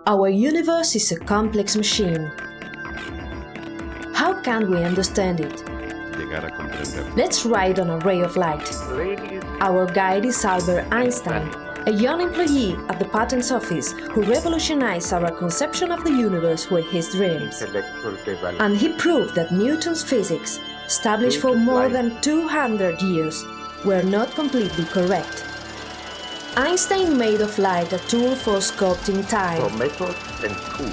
Our universe is a complex machine. How can we understand it? Let's ride on a ray of light. Our guide is Albert Einstein, a young employee at the Patents Office who revolutionized our conception of the universe with his dreams. And he proved that Newton's physics, established for more than 200 years, were not completely correct. Einstein made of light a tool for sculpting time.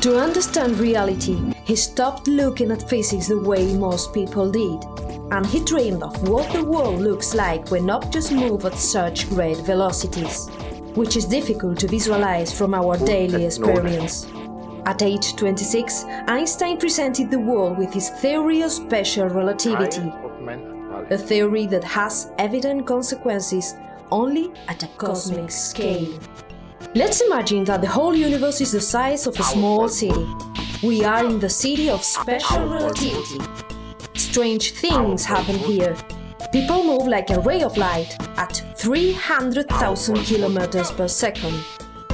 To understand reality, he stopped looking at physics the way most people did, and he dreamed of what the world looks like when objects move at such great velocities, which is difficult to visualize from our daily experience. At age 26, Einstein presented the world with his theory of special relativity, a theory that has evident consequences only at a cosmic scale. Let's imagine that the whole universe is the size of a small city. We are in the city of special relativity. Strange things happen here. People move like a ray of light at 300,000 kilometers per second.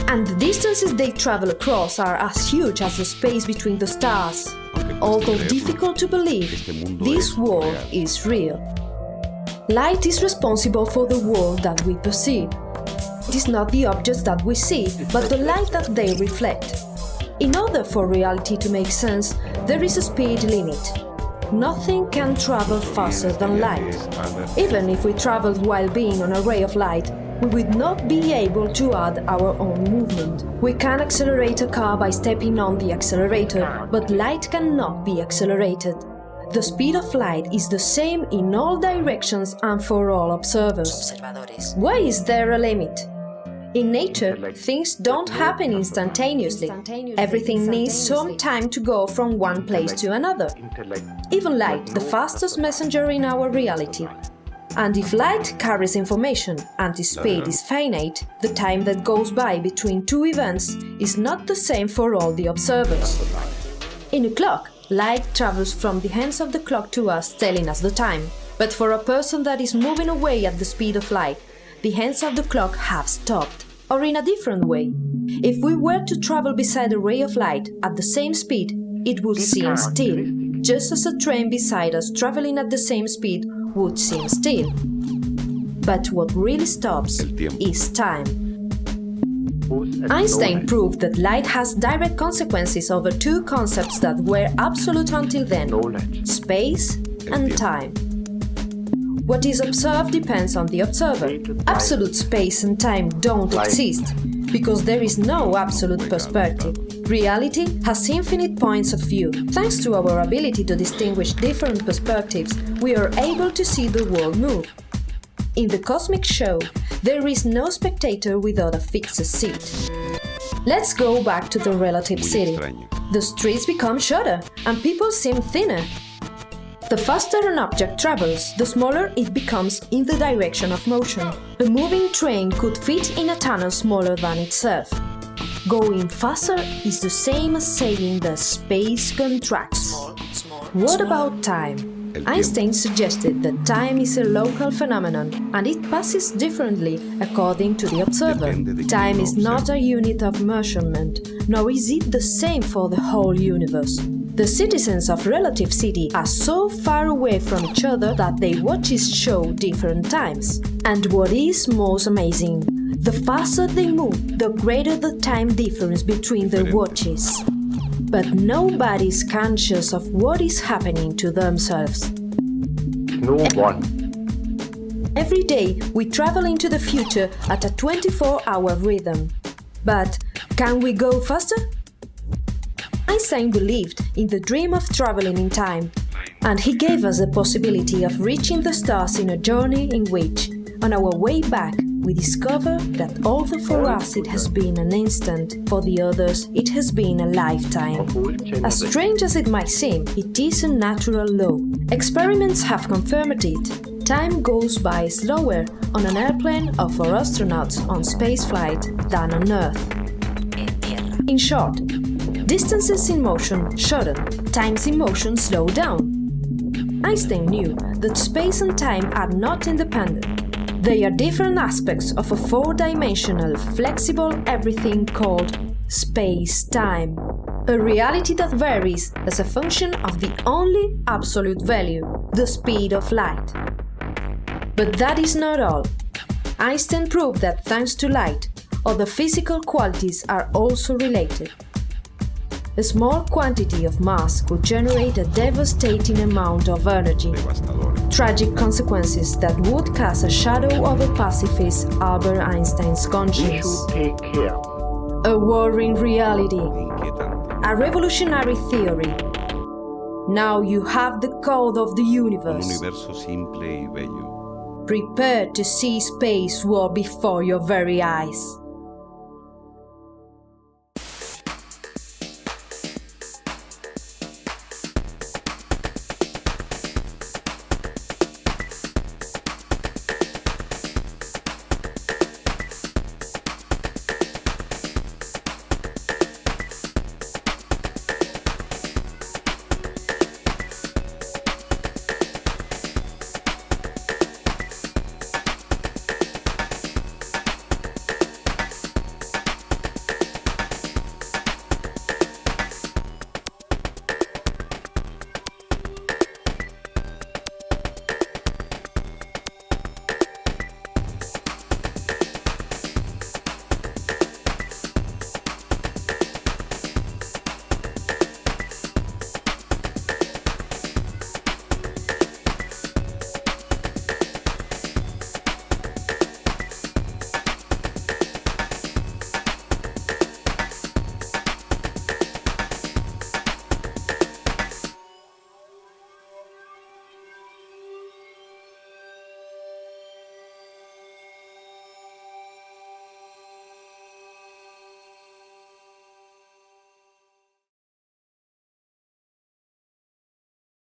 And the distances they travel across are as huge as the space between the stars. Although difficult to believe, this world is real. Light is responsible for the world that we perceive. It is not the objects that we see, but the light that they reflect. In order for reality to make sense, there is a speed limit. Nothing can travel faster than light. Even if we traveled while being on a ray of light, we would not be able to add our own movement. We can accelerate a car by stepping on the accelerator, but light cannot be accelerated. The speed of light is the same in all directions and for all observers. Why is there a limit? In nature, things don't happen instantaneously. Everything needs some time to go from one place to another. Even light, the fastest messenger in our reality. And if light carries information and the speed is finite, the time that goes by between two events is not the same for all the observers. In a clock, light travels from the hands of the clock to us, telling us the time. But for a person that is moving away at the speed of light, the hands of the clock have stopped. Or in a different way, if we were to travel beside a ray of light at the same speed, it would seem still, just as a train beside us traveling at the same speed would seem still. But what really stops is time. Einstein proved that light has direct consequences over two concepts that were absolute until then: space and time. What is observed depends on the observer. Absolute space and time don't exist, because there is no absolute perspective. Reality has infinite points of view. Thanks to our ability to distinguish different perspectives, we are able to see the world move. In the cosmic show, there is no spectator without a fixed seat. Let's go back to the relative city. The streets become shorter and people seem thinner. The faster an object travels, the smaller it becomes in the direction of motion. A moving train could fit in a tunnel smaller than itself. Going faster is the same as saying that space contracts. What about time? Einstein suggested that time is a local phenomenon and it passes differently according to the observer. Time is not a unit of measurement, nor is it the same for the whole universe. The citizens of relative city are so far away from each other that their watches show different times. And what is most amazing, the faster they move, the greater the time difference between their watches. But nobody is conscious of what is happening to themselves. No one. Every day we travel into the future at a 24-hour rhythm. But can we go faster? Einstein believed in the dream of traveling in time, and he gave us the possibility of reaching the stars in a journey in which, on our way back, we discover that although for us it has been an instant, for the others it has been a lifetime. As strange as it might seem, it is a natural law. Experiments have confirmed it. Time goes by slower on an airplane or for astronauts on spaceflight than on Earth. In short, distances in motion shorten, times in motion slow down. Einstein knew that space and time are not independent. They are different aspects of a four-dimensional, flexible everything called space-time, a reality that varies as a function of the only absolute value, the speed of light. But that is not all. Einstein proved that thanks to light, other physical qualities are also related. A small quantity of mass could generate a devastating amount of energy, tragic consequences that would cast a shadow over pacifist Albert Einstein's conscience. We should take care. A worrying reality, a revolutionary theory. Now you have the code of the universe. Un universo simple y bello. Prepare to see space war before your very eyes.